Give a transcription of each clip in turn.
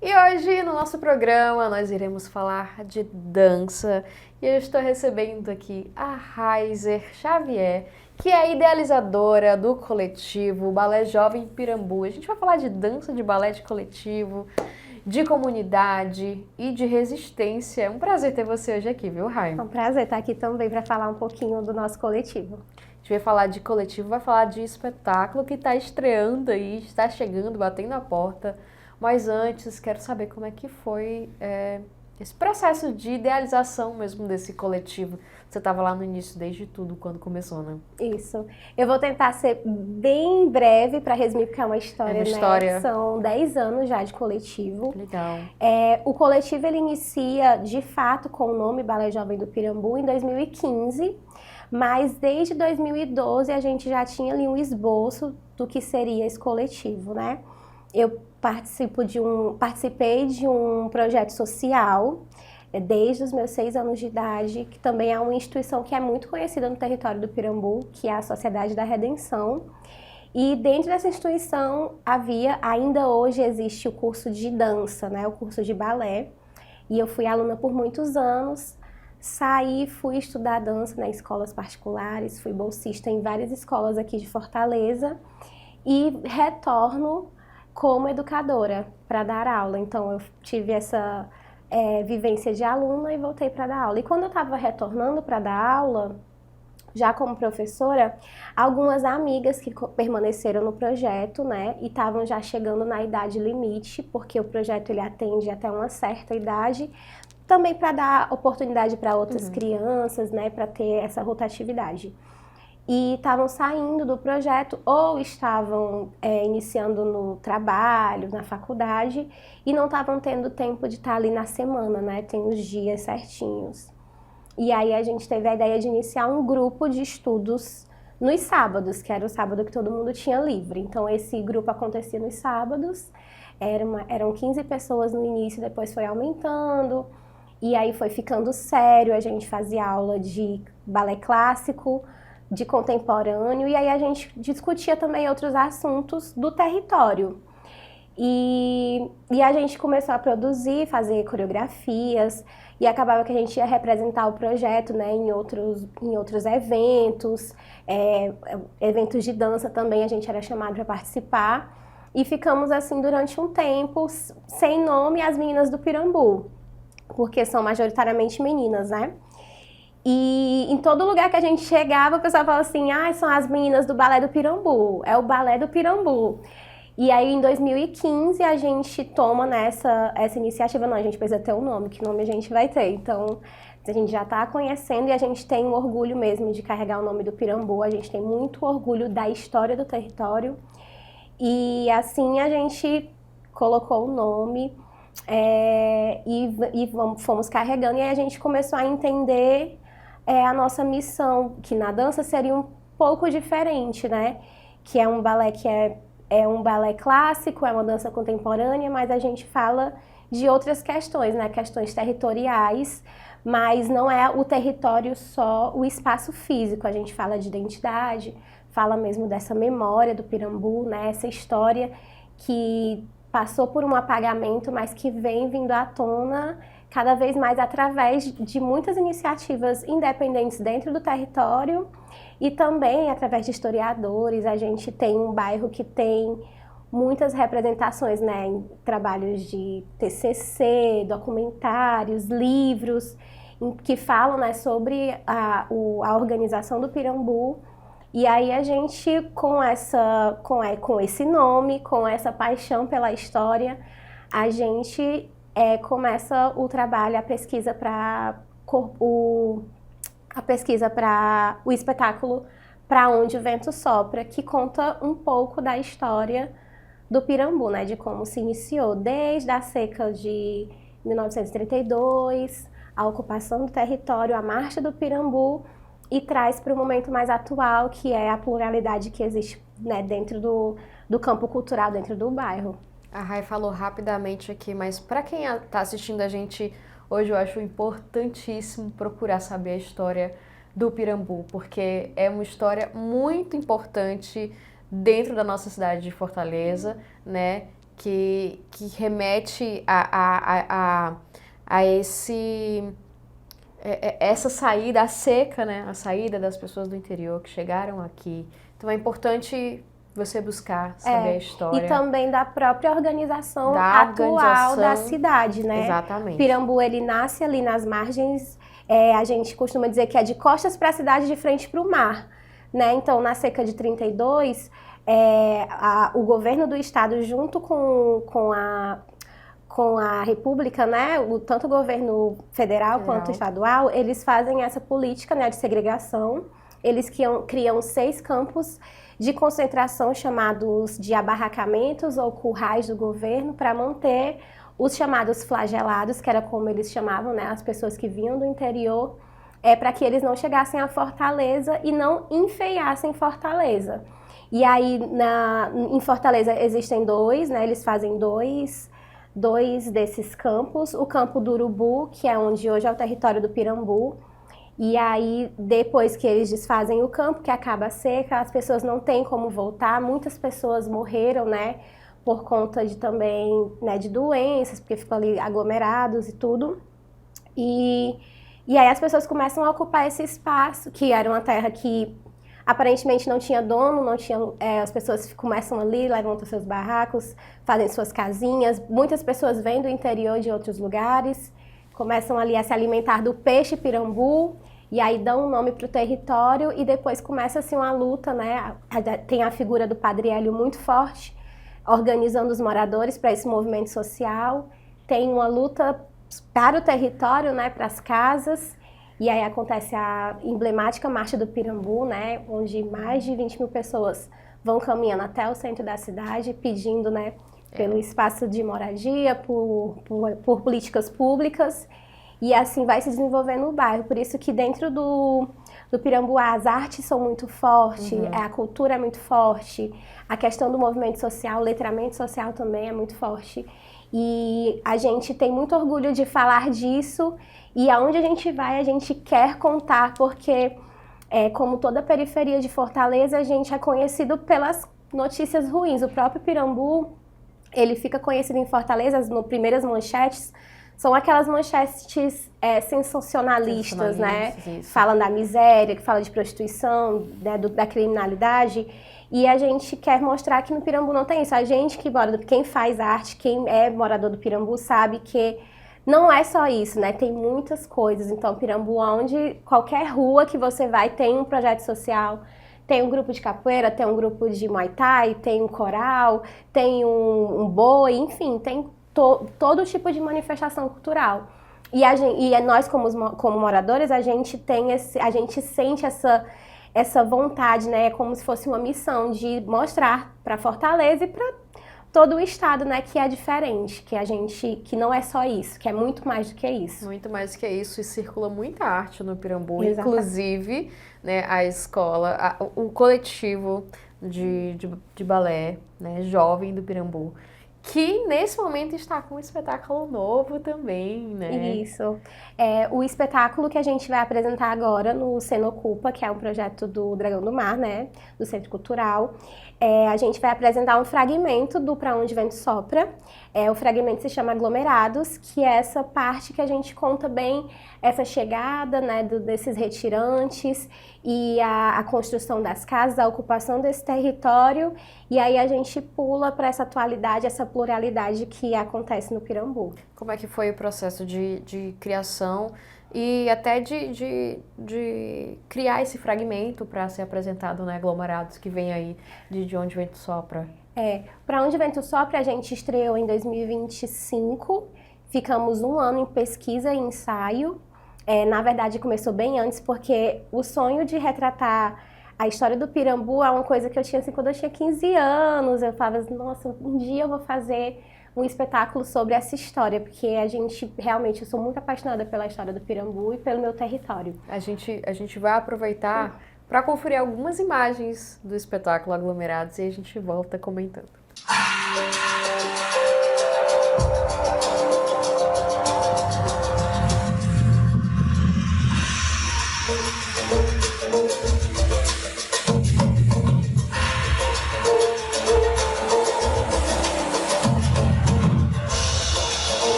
E hoje, no nosso programa, nós iremos falar de dança. E eu estou recebendo aqui a Raizer Xavier, que é a idealizadora do coletivo Balé Jovem Pirambu. A gente vai falar de dança, de balé de coletivo, de comunidade e de resistência. É um prazer ter você hoje aqui, viu, Rai? É um prazer estar aqui também para falar um pouquinho do nosso coletivo. A gente vai falar de coletivo, vai falar de espetáculo que está estreando aí, está chegando, batendo a porta. Mas antes, quero saber como é que foi esse processo de idealização mesmo desse coletivo. Você estava lá no início, desde tudo, quando começou, né? Isso. Eu vou tentar ser bem breve para resumir, porque é uma história, né? São 10 anos já de coletivo. Legal. O coletivo, ele inicia, de fato, com o nome Balé Jovem do Pirambu em 2015. Mas desde 2012 a gente já tinha ali um esboço do que seria esse coletivo, né? Eu participei de um projeto social desde os meus 6 anos de idade, que também é uma instituição que é muito conhecida no território do Pirambu, que é a Sociedade da Redenção. E dentro dessa instituição ainda hoje existe o curso de dança, né? O curso de balé. E eu fui aluna por muitos anos. Saí, fui estudar dança em escolas particulares, fui bolsista em várias escolas aqui de Fortaleza e retorno como educadora para dar aula. Então eu tive essa vivência de aluna e voltei para dar aula. E quando eu estava retornando para dar aula, já como professora, algumas amigas que permaneceram no projeto, né, e estavam já chegando na idade limite, porque o projeto ele atende até uma certa idade, também para dar oportunidade para outras crianças, né, para ter essa rotatividade. E estavam saindo do projeto ou estavam iniciando no trabalho, na faculdade, e não estavam tendo tempo de estar ali na semana, né, tem os dias certinhos. E aí a gente teve a ideia de iniciar um grupo de estudos nos sábados, que era o sábado que todo mundo tinha livre. Então esse grupo acontecia nos sábados, eram 15 pessoas no início, depois foi aumentando, e aí foi ficando sério, a gente fazia aula de balé clássico, de contemporâneo, e aí a gente discutia também outros assuntos do território. E a gente começou a produzir, fazer coreografias, e acabava que a gente ia representar o projeto, né, em outros eventos, eventos de dança também a gente era chamado para participar. E ficamos assim durante um tempo, sem nome, as meninas do Pirambu, porque são majoritariamente meninas, né? E em todo lugar que a gente chegava, o pessoal falava assim, são as meninas do Balé do Pirambu, é o Balé do Pirambu. E aí, em 2015, a gente toma essa iniciativa. Não, a gente precisa ter um nome, que nome a gente vai ter? Então, a gente já está conhecendo e a gente tem um orgulho mesmo de carregar o nome do Pirambu. A gente tem muito orgulho da história do território. E assim a gente colocou o nome fomos carregando. E aí a gente começou a entender a nossa missão, que na dança seria um pouco diferente, né? Que é um balé que é um balé clássico, é uma dança contemporânea, mas a gente fala de outras questões, né? Questões territoriais, mas não é o território só o espaço físico. A gente fala de identidade, fala mesmo dessa memória do Pirambu, né? Essa história que passou por um apagamento, mas que vem vindo à tona cada vez mais através de muitas iniciativas independentes dentro do território e também através de historiadores. A gente tem um bairro que tem muitas representações, né, em trabalhos de TCC, documentários, livros, que falam, né, sobre a organização do Pirambu. E aí a gente, com esse nome, com essa paixão pela história, a gente começa o trabalho, a pesquisa para o espetáculo Para Onde o Vento Sopra, que conta um pouco da história do Pirambu, né, de como se iniciou desde a seca de 1932, a ocupação do território, a marcha do Pirambu, e traz para o momento mais atual, que é a pluralidade que existe, né, dentro do campo cultural, dentro do bairro. A Rai falou rapidamente aqui, mas para quem está assistindo a gente hoje, eu acho importantíssimo procurar saber a história do Pirambu, porque é uma história muito importante dentro da nossa cidade de Fortaleza, né? que remete a essa saída, a seca, né? A saída das pessoas do interior que chegaram aqui. Então é importante você buscar saber a história. E também da própria organização atual da cidade, né? Exatamente. Pirambu, ele nasce ali nas margens, a gente costuma dizer que é de costas para a cidade, de frente para o mar, né? Então, na seca de 32, o governo do estado, junto com a República, né, tanto o governo federal quanto estadual, eles fazem essa política, né, de segregação. Eles criam 6 campos de concentração chamados de abarracamentos ou currais do governo para manter os chamados flagelados, que era como eles chamavam, né, as pessoas que vinham do interior, para que eles não chegassem a Fortaleza e não enfeiassem Fortaleza. E aí, em Fortaleza existem 2, né, eles fazem dois desses campos. O campo do Urubu, que é onde hoje é o território do Pirambu. E aí, depois que eles desfazem o campo, que acaba a seca, as pessoas não têm como voltar. Muitas pessoas morreram, né, por conta de também, né, de doenças, porque ficam ali aglomerados e tudo. E aí as pessoas começam a ocupar esse espaço, que era uma terra que aparentemente não tinha dono, as pessoas começam ali, levantam seus barracos, fazem suas casinhas. Muitas pessoas vêm do interior de outros lugares, começam ali a se alimentar do peixe pirambu, e aí dão um nome para o território, e depois começa-se uma luta, né? Tem a figura do Padre Hélio muito forte, organizando os moradores para esse movimento social. Tem uma luta para o território, né, para as casas. E aí acontece a emblemática Marcha do Pirambu, né, onde mais de 20 mil pessoas vão caminhando até o centro da cidade, pedindo, né, pelo espaço de moradia, por políticas públicas. E assim vai se desenvolvendo o bairro. Por isso que dentro do Pirambu as artes são muito fortes, a cultura é muito forte, a questão do movimento social, o letramento social também é muito forte. E a gente tem muito orgulho de falar disso, e aonde a gente vai, a gente quer contar, porque como toda a periferia de Fortaleza, a gente é conhecido pelas notícias ruins. O próprio Pirambu, ele fica conhecido em Fortaleza, as primeiras manchetes são aquelas manchetes sensacionalistas, né? Isso. Falam da miséria, que fala de prostituição, né, da criminalidade. E a gente quer mostrar que no Pirambu não tem isso. A gente que mora, quem faz arte, quem é morador do Pirambu sabe que não é só isso, né? Tem muitas coisas. Então, Pirambu, onde qualquer rua que você vai, tem um projeto social, tem um grupo de capoeira, tem um grupo de Muay Thai, tem um coral, tem um boi, enfim, tem todo tipo de manifestação cultural. E nós, como moradores, a gente sente essa vontade, né? É como se fosse uma missão de mostrar para Fortaleza e para todo o estado, né, que é diferente, que não é só isso, que é muito mais do que isso. Muito mais do que isso, e circula muita arte no Pirambu, Exatamente. Inclusive, né, a escola, o coletivo de balé, né, jovem do Pirambu, que nesse momento está com um espetáculo novo também, né? Isso. O espetáculo que a gente vai apresentar agora no Cenocupa, que é um projeto do Dragão do Mar, né, do Centro Cultural, a gente vai apresentar um fragmento do Pra Onde o Vento Sopra. O fragmento se chama Aglomerados, que é essa parte que a gente conta bem essa chegada, né, desses retirantes e a construção das casas, a ocupação desse território, e aí a gente pula para essa atualidade, essa pluralidade que acontece no Pirambu. Como é que foi o processo de criação e até de criar esse fragmento para ser apresentado, né, Aglomerados, que vem aí de Onde o Vento Sopra? Pra Onde o Vento Sopra a gente estreou em 2025, ficamos 1 ano em pesquisa e ensaio. Na verdade começou bem antes, porque o sonho de retratar a história do Pirambu é uma coisa que eu tinha assim, quando eu tinha 15 anos, eu falava, nossa, um dia eu vou fazer um espetáculo sobre essa história, porque eu sou muito apaixonada pela história do Pirambu e pelo meu território. A gente vai aproveitar para conferir algumas imagens do espetáculo Aglomerados e a gente volta comentando.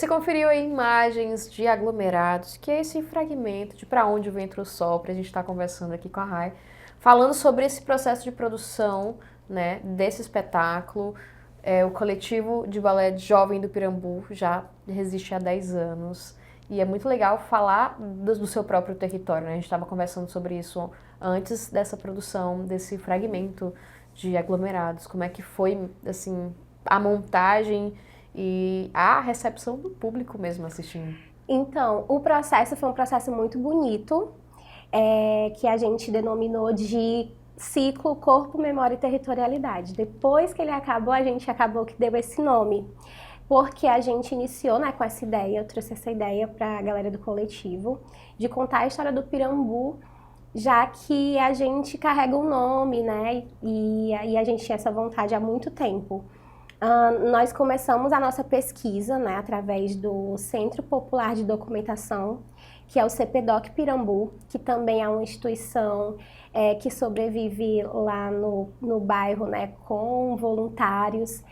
você conferiu aí imagens de aglomerados, que é esse fragmento de para onde o vento sopra. A gente está conversando aqui com a Rai, falando sobre esse processo de produção, né, desse espetáculo. O coletivo de balé jovem do Pirambu já existe há 10 anos. E é muito legal falar do seu próprio território, né? A gente estava conversando sobre isso antes dessa produção, desse fragmento de aglomerados. Como é que foi, assim, a montagem e a recepção do público mesmo assistindo? Então, o processo foi um processo muito bonito, que a gente denominou de ciclo Corpo, Memória e Territorialidade. Depois que ele acabou, a gente acabou que deu esse nome. Porque a gente iniciou, né, com essa ideia, eu trouxe essa ideia para a galera do coletivo, de contar a história do Pirambu, já que a gente carrega um nome, né, e a gente tinha essa vontade há muito tempo. Nós começamos a nossa pesquisa, né, através do Centro Popular de Documentação, que é o CPDOC Pirambu, que também é uma instituição que sobrevive lá no bairro, né, com voluntários.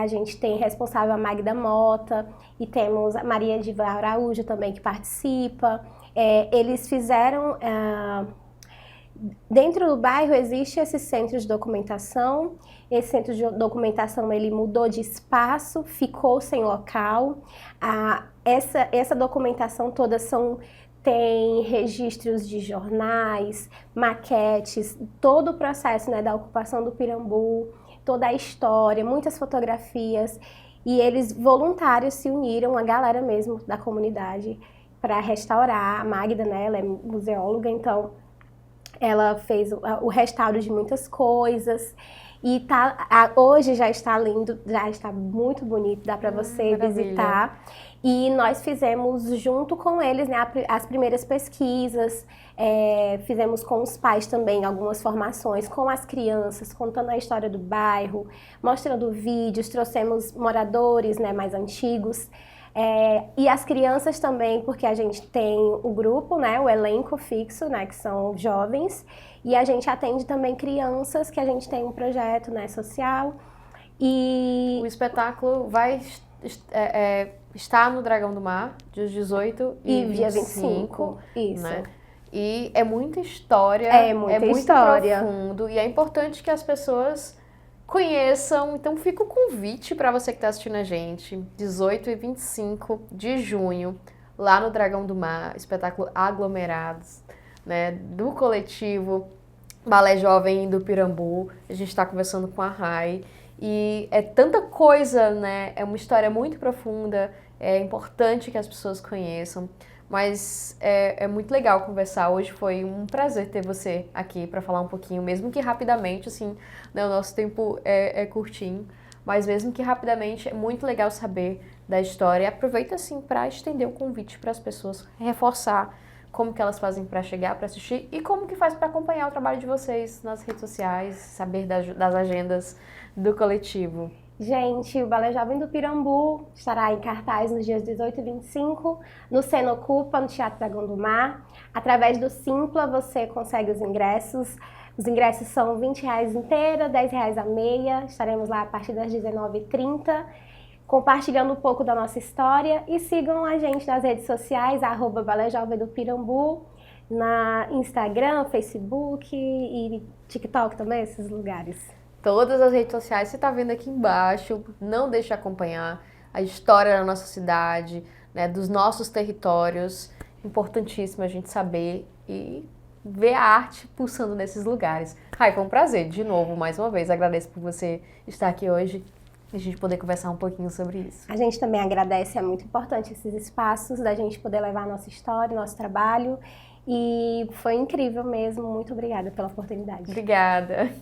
A gente tem responsável a Magda Mota e temos a Maria de Araújo também que participa. Eles fizeram... Dentro do bairro existe esse centro de documentação. Esse centro de documentação ele mudou de espaço, ficou sem local. Essa documentação toda tem registros de jornais, maquetes, todo o processo, né, da ocupação do Pirambu, toda a história, muitas fotografias. E eles, voluntários, se uniram, a galera mesmo da comunidade, para restaurar. A Magda, né, ela é museóloga, então ela fez o restauro de muitas coisas. E hoje já está lindo, já está muito bonito, dá para você visitar. E nós fizemos junto com eles, né, as primeiras pesquisas, fizemos com os pais também algumas formações, com as crianças, contando a história do bairro, mostrando vídeos, trouxemos moradores, né, mais antigos. E as crianças também, porque a gente tem o grupo, né, o elenco fixo, né, que são jovens, e a gente atende também crianças, que a gente tem um projeto, né, social. E o espetáculo vai estar no Dragão do Mar, dias 18 e dia 25. Isso. Né? E é muita história, é muito história. Profundo, e é importante que as pessoas conheçam. Então fica o convite para você que está assistindo a gente, 18 e 25 de junho, lá no Dragão do Mar, espetáculo Aglomerados, né, do coletivo Balé Jovem do Pirambu. A gente está conversando com a Rai. E é tanta coisa, né? É uma história muito profunda, é importante que as pessoas conheçam, mas é muito legal conversar. Hoje foi um prazer ter você aqui para falar um pouquinho, mesmo que rapidamente, assim, né? O nosso tempo é curtinho, mas mesmo que rapidamente é muito legal saber da história. E aproveita, assim, para estender o convite para as pessoas, reforçar como que elas fazem para chegar, para assistir e como que faz para acompanhar o trabalho de vocês nas redes sociais, saber das agendas do coletivo. Gente, o Balé Jovem do Pirambu estará em cartaz nos dias 18 e 25, no Cena Ocupa, no Teatro Dragão do Mar. Através do Simpla você consegue os ingressos. Os ingressos são R$20 inteira, R$10 a meia. Estaremos lá a partir das 19h30. Compartilhando um pouco da nossa história, e sigam a gente nas redes sociais, @Balé Jovem do Pirambu, na Instagram, Facebook e TikTok também, esses lugares. Todas as redes sociais você está vendo aqui embaixo, não deixe de acompanhar a história da nossa cidade, né, dos nossos territórios, importantíssimo a gente saber e ver a arte pulsando nesses lugares. Rai, foi um prazer, de novo, mais uma vez, agradeço por você estar aqui hoje. A gente poder conversar um pouquinho sobre isso. A gente também agradece, é muito importante esses espaços da gente poder levar a nossa história, nosso trabalho, e foi incrível mesmo, muito obrigada pela oportunidade. Obrigada.